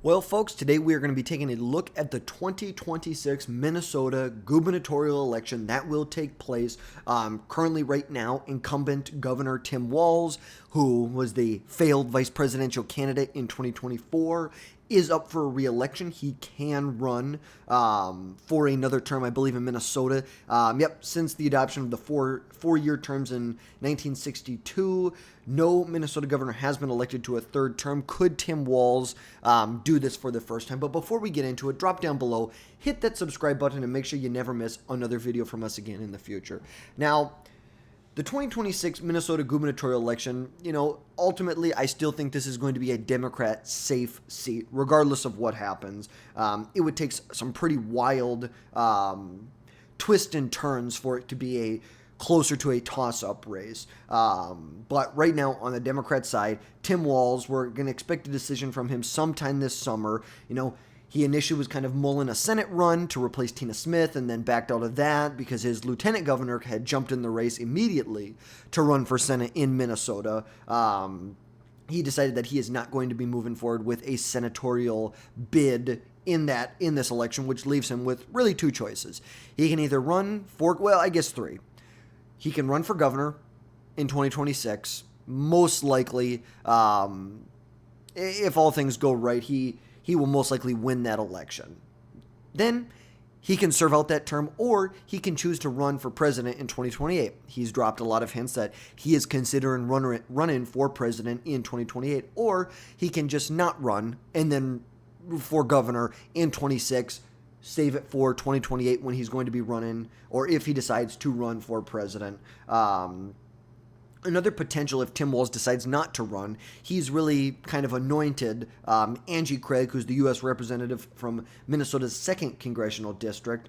Well, folks, today we are going to be taking a look at the 2026 Minnesota gubernatorial election that will take place. Currently, right now, incumbent Governor Tim Walz, who was the failed vice presidential candidate in 2024, is up for re-election. He can run for another term, I believe, in Minnesota. Since the adoption of the four-year terms in 1962, no Minnesota governor has been elected to a third term. Could Tim Walz do this for the first time? But before we get into it, drop down below, hit that subscribe button, and make sure you never miss another video from us again in the future. Now, the 2026 Minnesota gubernatorial election, ultimately, I still think this is going to be a Democrat-safe seat, regardless of what happens. It would take some pretty wild twists and turns for it to be closer to a toss-up race. But right now, on the Democrat side, Tim Walz, we're going to expect a decision from him sometime this summer. He initially was kind of mulling a Senate run to replace Tina Smith and then backed out of that because his lieutenant governor had jumped in the race immediately to run for Senate in Minnesota. He decided that he is not going to be moving forward with a senatorial bid in this election, which leaves him with really two choices. He can either run for, three. He can run for governor in 2026, most likely, if all things go right, he will most likely win that election. Then he can serve out that term, or he can choose to run for president in 2028. He's dropped a lot of hints that he is considering running for president in 2028, or he can just not run and then for governor in 26, save it for 2028 when he's going to be running, or if he decides to run for president. Another potential, if Tim Walz decides not to run, he's really kind of anointed Angie Craig, who's the U.S. representative from Minnesota's 2nd Congressional District.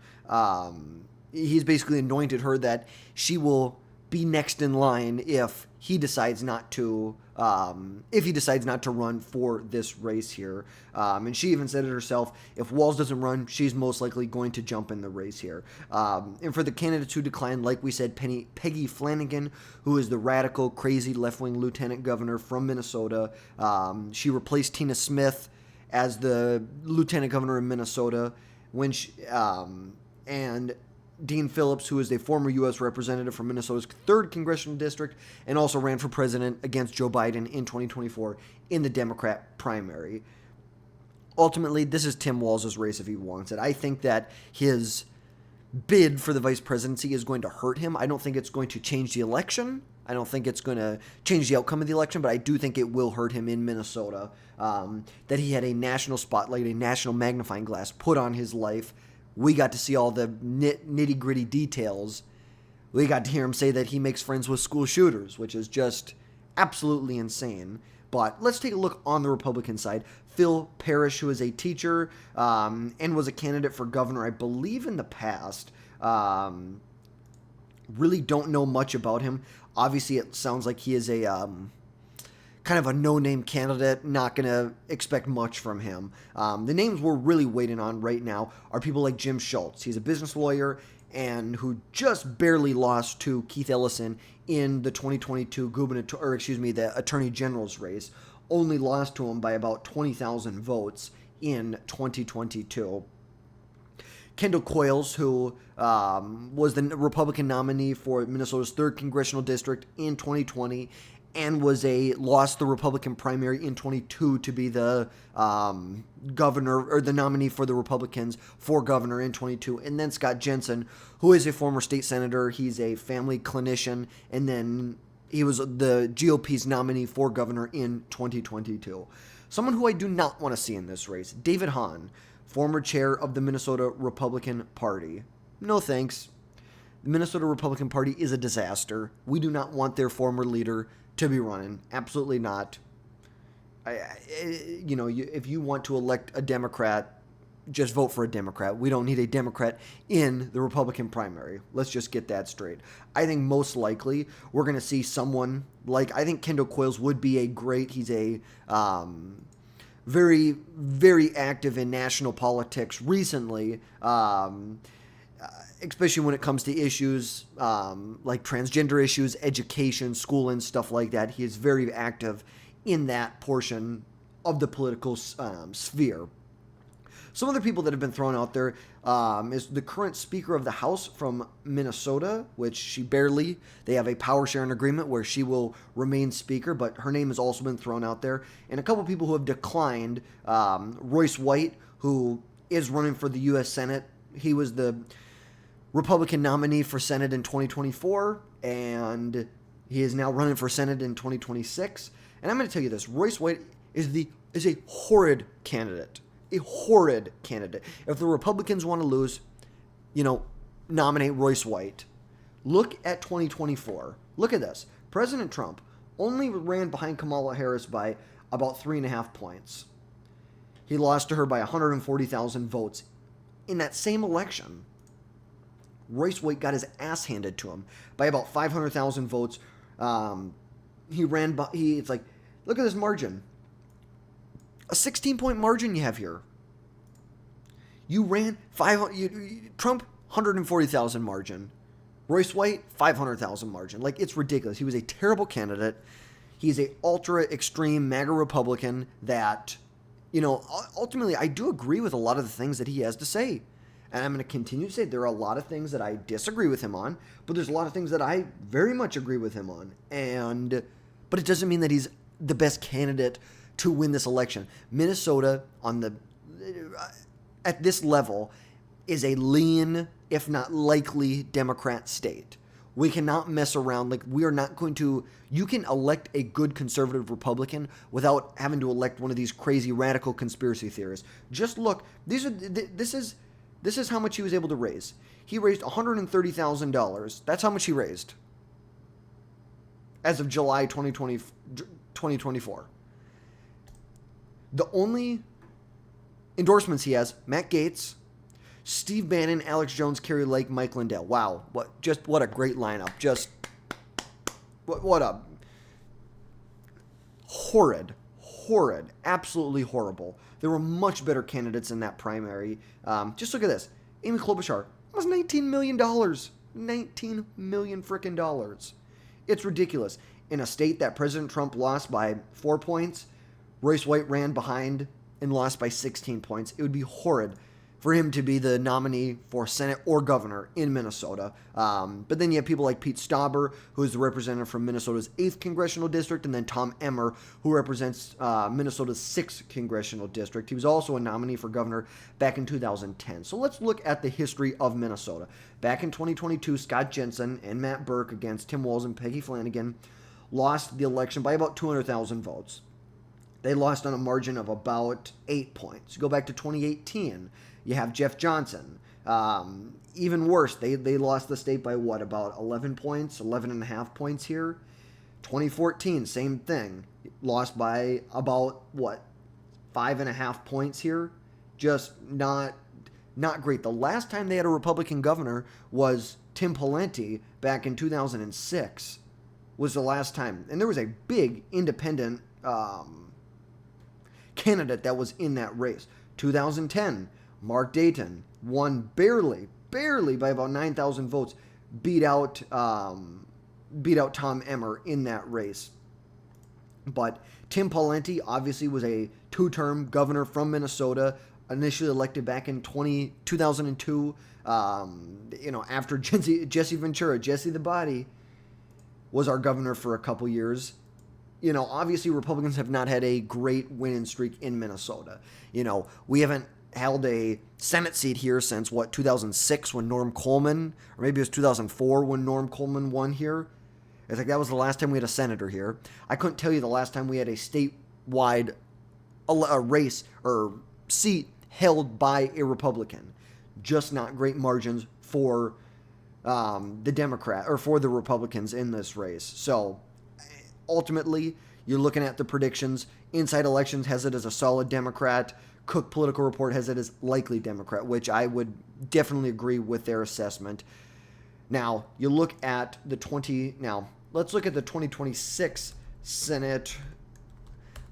He's basically anointed her that she will be next in line if he decides not to run for this race here. And she even said it herself, if Walz doesn't run, she's most likely going to jump in the race here. And for the candidates who declined, like we said, Peggy Flanagan, who is the radical, crazy left-wing lieutenant governor from Minnesota. She replaced Tina Smith as the lieutenant governor in Minnesota and Dean Phillips, who is a former U.S. representative from Minnesota's 3rd Congressional District and also ran for president against Joe Biden in 2024 in the Democrat primary. Ultimately, this is Tim Walz's race if he wants it. I think that his bid for the vice presidency is going to hurt him. I don't think it's going to change the election. I don't think it's going to change the outcome of the election, but I do think it will hurt him in Minnesota, that he had a national spotlight, a national magnifying glass put on his life. We got to see all the nitty-gritty details. We got to hear him say that he makes friends with school shooters, which is just absolutely insane. But let's take a look on the Republican side. Phil Parrish, who is a teacher and was a candidate for governor, I believe, in the past. Really don't know much about him. Obviously, it sounds like he is a kind of a no-name candidate, not going to expect much from him. The names we're really waiting on right now are people like Jim Schultz. He's a business lawyer and who just barely lost to Keith Ellison in the 2022 the Attorney General's race. Only lost to him by about 20,000 votes in 2022. Kendall Coyles, who was the Republican nominee for Minnesota's 3rd Congressional District in 2020, and lost the Republican primary in 22 to be the governor or the nominee for the Republicans for governor in 22. And then Scott Jensen, who is a former state senator. He's a family clinician, and then he was the GOP's nominee for governor in 2022. Someone who I do not want to see in this race, David Hahn, former chair of the Minnesota Republican Party. No thanks. The Minnesota Republican Party is a disaster. We do not want their former leader to be running. Absolutely not. If you want to elect a Democrat, just vote for a Democrat. We don't need a Democrat in the Republican primary. Let's just get that straight. I think most likely we're going to see someone I think Kendall Coyles would be he's a very, very active in national politics recently, especially when it comes to issues like transgender issues, education, school, and stuff like that. He is very active in that portion of the political sphere. Some other people that have been thrown out there is the current Speaker of the House from Minnesota, which they have a power sharing agreement where she will remain Speaker, but her name has also been thrown out there. And a couple people who have declined, Royce White, who is running for the U.S. Senate. He was the Republican nominee for Senate in 2024, and he is now running for Senate in 2026. And I'm going to tell you this, Royce White is a horrid candidate. A horrid candidate. If the Republicans want to lose, nominate Royce White. Look at 2024. Look at this. President Trump only ran behind Kamala Harris by about 3.5 points. He lost to her by 140,000 votes. In that same election, Royce White got his ass handed to him by about 500,000 votes. It's like, look at this margin. A 16-point margin you have here. You ran Trump 140,000 margin. Royce White 500,000 margin. Like, it's ridiculous. He was a terrible candidate. He's a ultra extreme MAGA Republican that, ultimately I do agree with a lot of the things that he has to say. And I'm going to continue to say there are a lot of things that I disagree with him on, but there's a lot of things that I very much agree with him on. But it doesn't mean that he's the best candidate to win this election. Minnesota at this level is a lean, if not likely, Democrat state. We cannot mess around. Like, we are not going to. You can elect a good conservative Republican without having to elect one of these crazy radical conspiracy theorists. Just look. This is how much he was able to raise. He raised $130,000. That's how much he raised as of July 2024. The only endorsements he has, Matt Gaetz, Steve Bannon, Alex Jones, Kerry Lake, Mike Lindell. Wow, what a great lineup. Just what a horrid, absolutely horrible. There were much better candidates in that primary. Just look at this. Amy Klobuchar was $19 million. $19 million frickin' dollars. It's ridiculous. In a state that President Trump lost by 4 points, Royce White ran behind and lost by 16 points. It would be horrid for him to be the nominee for Senate or governor in Minnesota. But then you have people like Pete Stauber, who is the representative from Minnesota's 8th Congressional District, and then Tom Emmer, who represents Minnesota's 6th Congressional District. He was also a nominee for governor back in 2010. So let's look at the history of Minnesota. Back in 2022, Scott Jensen and Matt Burke against Tim Walz and Peggy Flanagan lost the election by about 200,000 votes. They lost on a margin of about 8 points. You go back to 2018, you have Jeff Johnson. Even worse, they lost the state by about 11 points, 11.5 points here. 2014, same thing. Lost by about 5.5 points here. Just not great. The last time they had a Republican governor was Tim Pawlenty back in 2006 was the last time. And there was a big independent candidate that was in that race. 2010, Mark Dayton won barely by about 9,000 votes, beat out Tom Emmer in that race. But Tim Pawlenty obviously was a 2-term governor from Minnesota, initially elected back in 2002. After Jesse Ventura, Jesse the Body, was our governor for a couple years. Obviously Republicans have not had a great winning streak in Minnesota. We haven't held a Senate seat here since 2006 when Norm Coleman, or maybe it was 2004 when Norm Coleman won here. It's like that was the last time we had a senator here. I couldn't tell you the last time we had a statewide race or seat held by a Republican. Just not great margins for the Democrat or for the Republicans in this race. So ultimately, you're looking at the predictions. Inside Elections has it as a solid Democrat. Cook Political Report has it as likely Democrat, which I would definitely agree with their assessment. Now, you look at let's look at the 2026 Senate,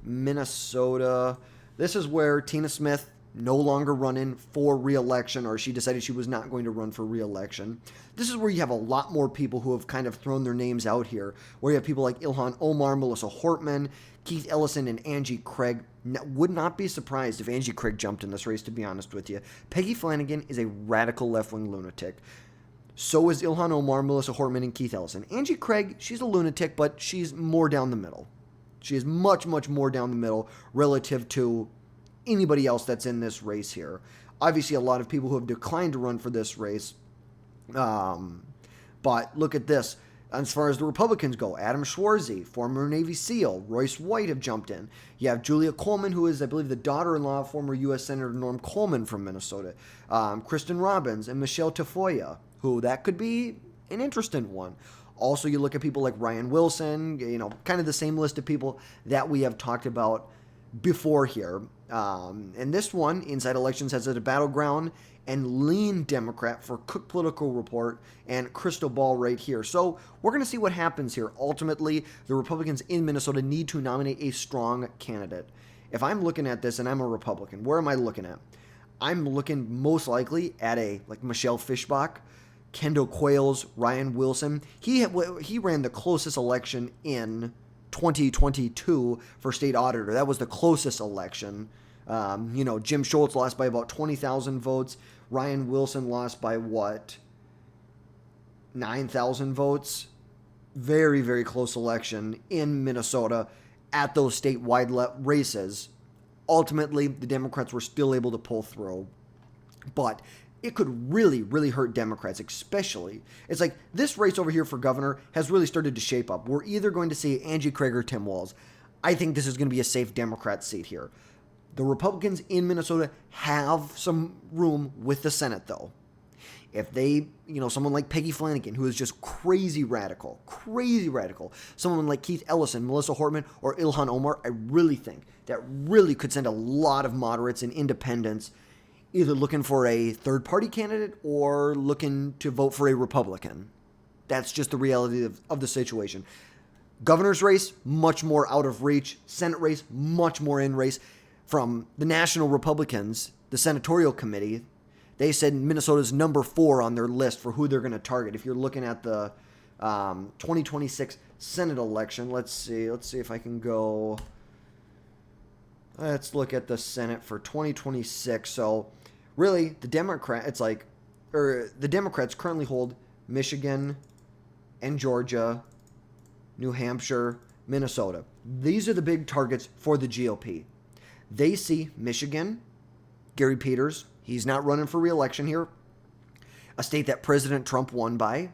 Minnesota. This is where Tina Smith no longer running for re-election, or she decided she was not going to run for re-election. This is where you have a lot more people who have kind of thrown their names out here, where you have people like Ilhan Omar, Melissa Hortman, Keith Ellison, and Angie Craig. Would not be surprised if Angie Craig jumped in this race, to be honest with you. Peggy Flanagan is a radical left-wing lunatic. So is Ilhan Omar, Melissa Hortman, and Keith Ellison. Angie Craig, she's a lunatic, but she's more down the middle. She is much, much more down the middle relative to anybody else that's in this race here. Obviously, a lot of people who have declined to run for this race. But look at this. As far as the Republicans go, Adam Schwarzy, former Navy SEAL, Royce White have jumped in. You have Julia Coleman, who is, I believe, the daughter-in-law of former U.S. Senator Norm Coleman from Minnesota. Kristen Robbins and Michelle Tafoya, who that could be an interesting one. Also, you look at people like Ryan Wilson, kind of the same list of people that we have talked about before here. And this one, Inside Elections, has it a battleground and lean Democrat for Cook Political Report and Crystal Ball right here. So we're going to see what happens here. Ultimately, the Republicans in Minnesota need to nominate a strong candidate. If I'm looking at this and I'm a Republican, where am I looking at? I'm looking most likely at like Michelle Fischbach, Kendall Quayles, Ryan Wilson. He ran the closest election in 2022 for state auditor. That was the closest election. Jim Schultz lost by about 20,000 votes. Ryan Wilson lost by 9,000 votes. Very, very close election in Minnesota at those statewide races. Ultimately, the Democrats were still able to pull through. But it could really, really hurt Democrats, especially. It's like this race over here for governor has really started to shape up. We're either going to see Angie Craig or Tim Walz. I think this is going to be a safe Democrat seat here. The Republicans in Minnesota have some room with the Senate, though. If they, someone like Peggy Flanagan, who is just crazy radical, someone like Keith Ellison, Melissa Hortman, or Ilhan Omar, I really think that really could send a lot of moderates and independents either looking for a third-party candidate or looking to vote for a Republican. That's just the reality of the situation. Governor's race, much more out of reach. Senate race, much more in race. From the National Republicans, the Senatorial Committee, they said Minnesota's number 4 on their list for who they're going to target. If you're looking at the 2026 Senate election, let's see if I can go. Let's look at the Senate for 2026. So, really, the Democrats currently hold Michigan and Georgia, New Hampshire, Minnesota. These are the big targets for the GOP. They see Michigan, Gary Peters, he's not running for re-election here, a state that President Trump won by,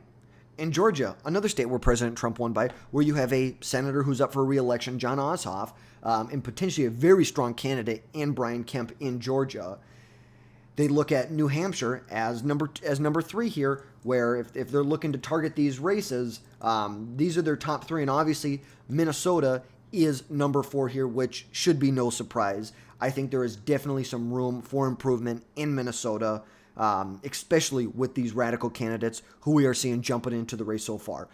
and Georgia, another state where President Trump won by, where you have a senator who's up for re-election, John Ossoff, and potentially a very strong candidate in Brian Kemp in Georgia. They look at New Hampshire as number 3 here, where if they're looking to target these races, these are their top 3, and obviously Minnesota is number 4 here, which should be no surprise. I think there is definitely some room for improvement in Minnesota, especially with these radical candidates who we are seeing jumping into the race so far.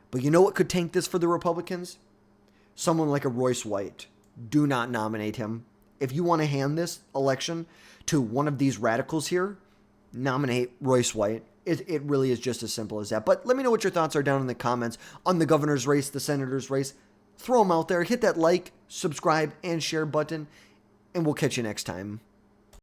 But you know what could tank this for the Republicans? Someone like a Royce White. Do not nominate him. If you want to hand this election to one of these radicals here, nominate Royce White. It really is just as simple as that. But let me know what your thoughts are down in the comments on the governor's race, the senator's race. Throw them out there. Hit that like, subscribe, and share button, and we'll catch you next time.